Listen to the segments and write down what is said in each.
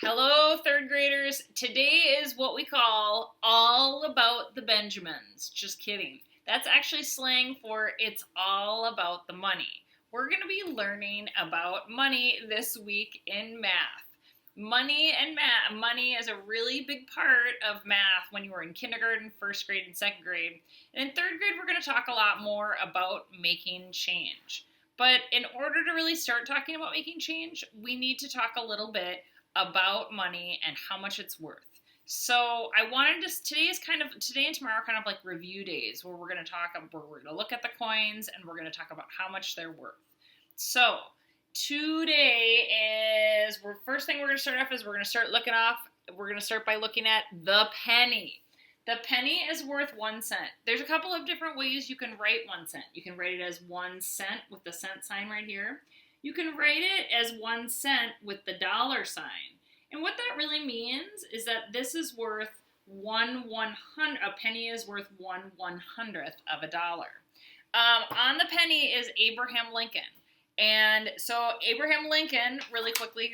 Hello, third graders. Today is what we call all about the Benjamins. Just kidding. That's actually slang for it's all about the money. We're going to be learning about money this week in math. Money and math. Money is a really big part of math when you were in kindergarten, first grade, and second grade. And in third grade, we're going to talk a lot more about making change. But in order to really start talking about making change, we need to talk a little bit about money and how much it's worth. So I wanted to, today and tomorrow are kind of like review days where we're going to look at the coins and we're going to talk about how much they're worth. So today first thing we're going to start off is we're going to start by looking at the penny. The penny is worth 1 cent. There's a couple of different ways you can write 1 cent. You can write it as 1 cent with the cent sign right here. You can write it as 1 cent with the dollar sign. And what that really means is that this is worth a penny is worth 1/100th of a dollar. On the penny is Abraham Lincoln. And so Abraham Lincoln, really quickly,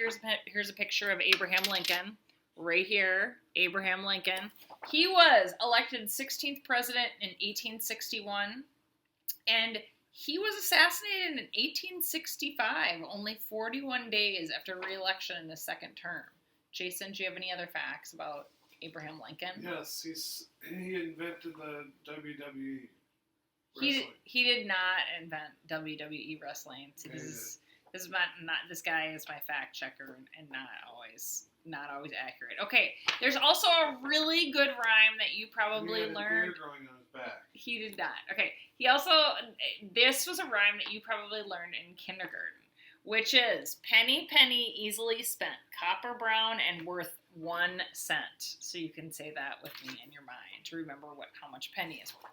here's a picture of Abraham Lincoln. Right here, Abraham Lincoln. He was elected 16th president in 1861. And he was assassinated in 1865, only 41 days after re-election in his second term. Jason, do you have any other facts about Abraham Lincoln? Yes, he invented the WWE wrestling. He did not invent WWE wrestling. So this guy is my fact checker and not always accurate. Okay, there's also a really good rhyme that you probably learned. He had a beard growing on his back. He did not. Okay, this was a rhyme that you probably learned in kindergarten, which is penny, penny, easily spent, copper brown and worth 1 cent. So you can say that with me in your mind to remember how much penny is worth.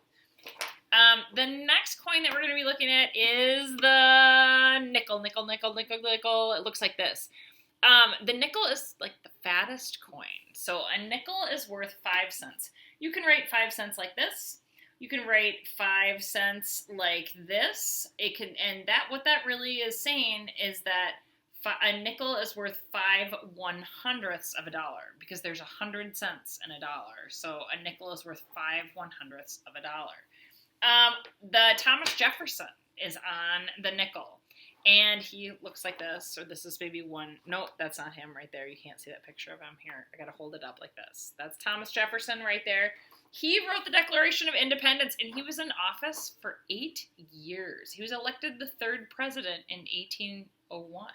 The next coin that we're going to be looking at is the nickel. It looks like this. The nickel is like the fattest coin. So a nickel is worth 5 cents. You can write 5 cents like this. You can write 5 cents like this. What that really is saying is that a nickel is worth 5/100ths of a dollar because there's 100 cents in a dollar. So a nickel is worth 5/100ths of a dollar. The Thomas Jefferson is on the nickel. And he looks like this, or this is maybe one. Nope, that's not him right there. You can't see that picture of him here. I got to hold it up like this. That's Thomas Jefferson right there. He wrote the Declaration of Independence, and he was in office for 8 years. He was elected the third president in 1801.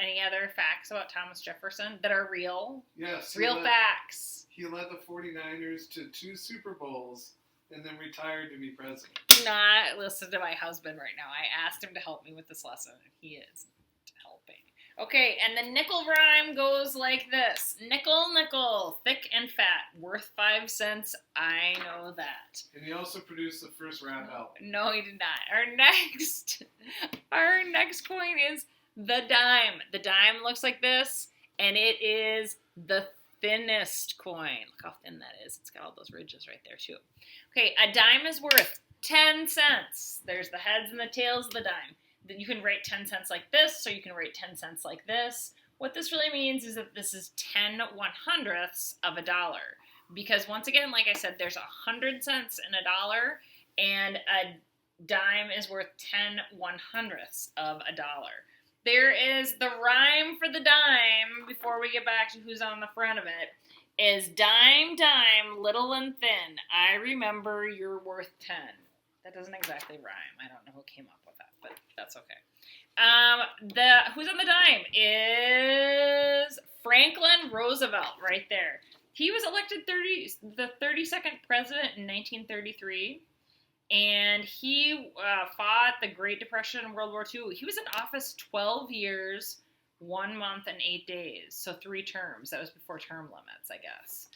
Any other facts about Thomas Jefferson that are real? Yes. Real facts. He led the 49ers to 2 Super Bowls and then retired to be president. Do not listen to my husband right now. I asked him to help me with this lesson, and he is not helping. Okay, and the nickel rhyme goes like this. Nickel, nickel, thick and fat, worth 5 cents, I know that. And he also produced the first rap album. No, he did not. Our next coin is the dime. The dime looks like this, and it is the thinnest coin. Look how thin that is. It's got all those ridges right there, too. Okay, a dime is worth 10 cents. There's the heads and the tails of the dime. Then you can write 10 cents like this, or you can write 10 cents like this. What this really means is that this is 10/100ths of a dollar. Because once again, like I said, there's 100 cents in a dollar, and a dime is worth 10/100ths of a dollar. There is the rhyme for the dime, before we get back to who's on the front of it, is dime, dime, little and thin. I remember you're worth 10. That doesn't exactly rhyme. I don't know who came up with that, but that's okay. Who's on the dime is Franklin Roosevelt right there. He was elected the 32nd president in 1933. And he fought the Great Depression in World War II. He was in office 12 years, 1 month, and 8 days. So 3 terms. That was before term limits, I guess.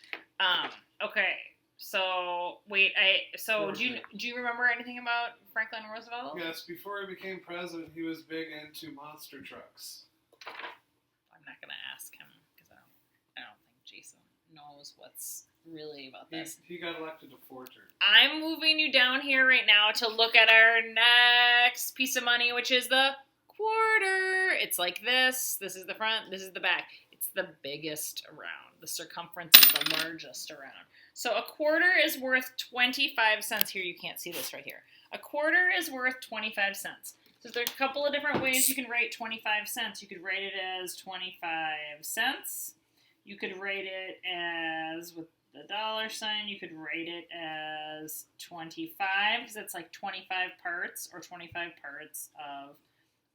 Okay. So, do you remember anything about Franklin Roosevelt? Yes, before he became president, he was big into monster trucks. I'm not going to ask him, because I don't think Jason knows what's really about this. He got elected to 4 terms. I'm moving you down here right now to look at our next piece of money, which is the quarter. It's like this. This is the front. This is the back. It's the biggest around. The circumference is the largest around. So a quarter is worth 25 cents. Here, you can't see this right here. A quarter is worth 25 cents. So there's a couple of different ways you can write 25 cents. You could write it as 25 cents. You could write it as, with the dollar sign, you could write it as 25, because it's like 25 parts, or 25 parts of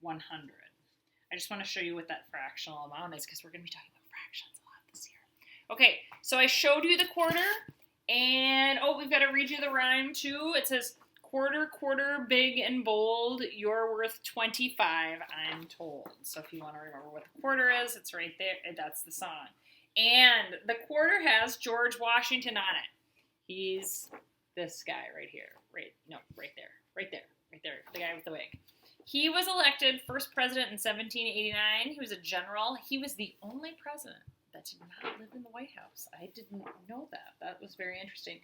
100. I just want to show you what that fractional amount is, because we're going to be talking about fractions a lot this year. Okay, so I showed you the quarter, and we've got to read you the rhyme too. It says, quarter, quarter, big and bold, you're worth 25, I'm told. So if you want to remember what the quarter is, it's right there. That's the song. And the quarter has George Washington on it. He's this guy right here. Right there, the guy with the wig. He was elected first president in 1789. He was a general. He was the only president that did not live in the White House. I didn't know that. That was very interesting.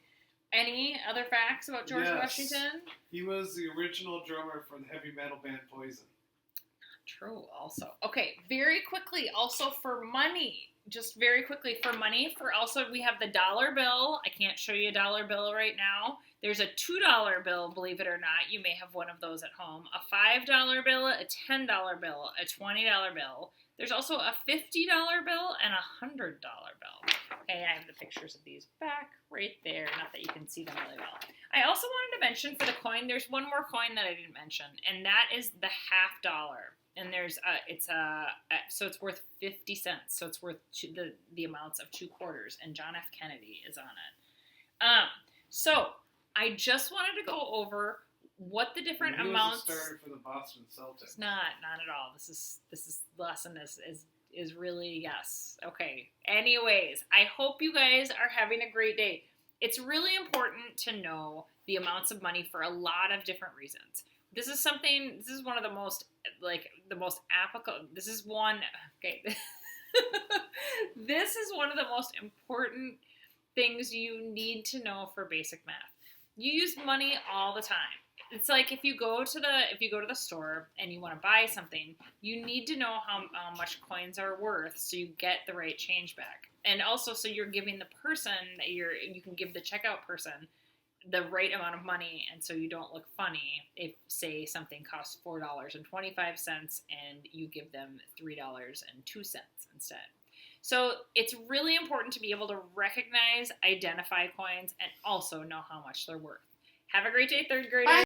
Any other facts about George Washington? He was the original drummer for the heavy metal band Poison. True, also. Okay, very quickly, also for money. Just very quickly, for money, we have the dollar bill. I can't show you a dollar bill right now. There's a $2 bill, believe it or not. You may have one of those at home. A $5 bill, a $10 bill, a $20 bill. There's also a $50 bill and a $100 bill. Okay, I have the pictures of these back right there. Not that you can see them really well. I also wanted to mention for the coin, there's one more coin that I didn't mention, and that is the half dollar. And so it's worth 50 cents. So it's worth the amounts of 2 quarters. And John F. Kennedy is on it. So I just wanted to go over what the different amounts. He was a starter for the Boston Celtics. It's not at all. This lesson is really, yes. Okay. Anyways, I hope you guys are having a great day. It's really important to know the amounts of money for a lot of different reasons. This is one of the most, applicable, this is one of the most important things you need to know for basic math. You use money all the time. It's like if you go to the store and you want to buy something, you need to know how much coins are worth so you get the right change back. And also so you're giving the person that you can give the checkout person the right amount of money, and so you don't look funny if, say, something costs $4.25 and you give them $3.02 instead. So it's really important to be able to recognize, identify coins, and also know how much they're worth. Have a great day, third graders.